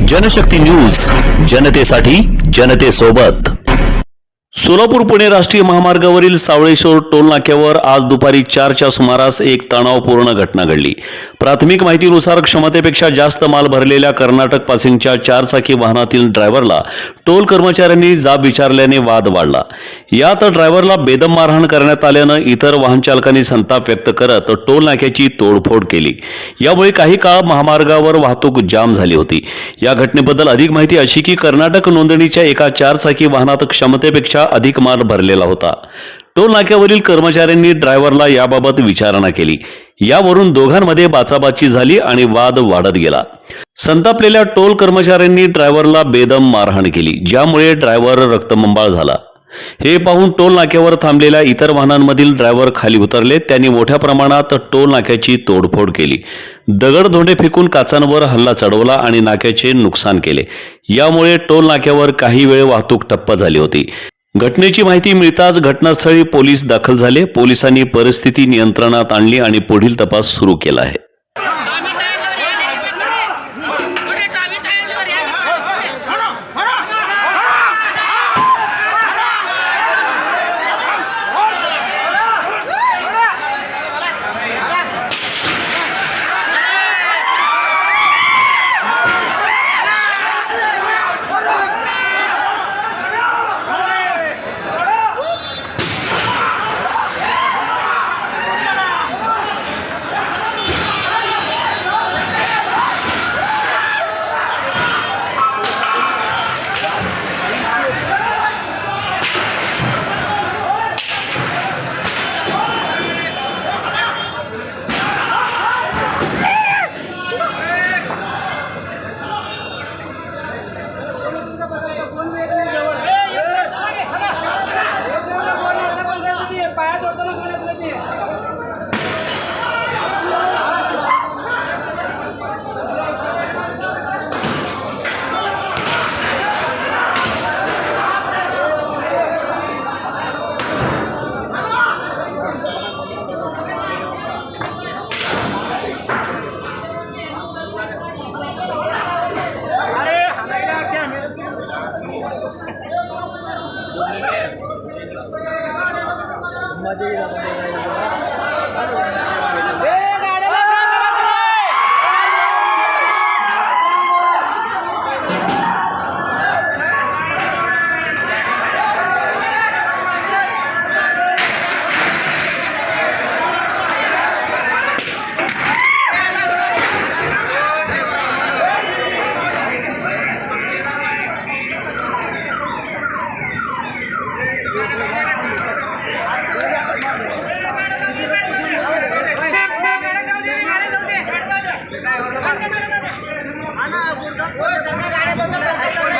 Janshakti news, जनतेसाठी जनतेसोबत। सोलापूर पुणे राष्ट्रीय महामार्गावरील सावळेश्वर टोल नाक्यावर आज दुपारी 4च्या सुमारास एक तणावपूर्ण घटना घडली। प्राथमिक माहितीनुसार क्षमतेपेक्षा जास्त माल भरलेल्या कर्नाटक पासिंगच्या 4चाकी वाहनातील ड्रायव्हरला टोल कर्मचाऱ्यांनी जाब विचारल्याने वाद वाढला। यात ड्रायव्हरला बेदम मारहाण करण्यात आल्याने इतर वाहन चालकांनी संताप व्यक्त करत टोल नाक्याची तोडफोड केली। यामुळे काही काळ महामार्गावर वाहतूक जाम झाली होती। या घटनेबद्दल अधिक माहिती अशी की कर्नाटक नोंदणीच्या एका 4चाकी वाहनात क्षमतेपेक्षा अधिक माल भरलेला होता। टोल नाक्यावरील कर्मचाऱ्यांनी ड्रायव्हरला याबाबत विचारणा केली। यावरून दोघांमध्ये बाचाबाची झाली आणि वाद वाढत गेला। संतापलेल्या टोल कर्मचाऱ्यांनी ड्रायव्हरला बेदम मारहाण केली, ज्यामुळे ड्रायव्हर रक्तबंबाळ झाला। हे पाहून टोल नाक्यावर थांबलेल्या इतर वाहनांमधील ड्रायव्हर खाली उतरले। त्यांनी मोठ्या प्रमाणात टोल नाक्याची तोडफोड केली, दगडधोंडे फेकून काचांवर हल्ला चढवला आणि नाक्याचे नुकसान केले। यामुळे टोल नाक्यावर काही वेळ वाहतूक ठप्प झाली होती। घटनेची माहिती मिळताच घटनास्थळी पोलीस दाखल झाले। पोलिसांनी परिस्थिती नियंत्रणात आणली आणि पुढील तपास सुरू केला आहे। गाड्या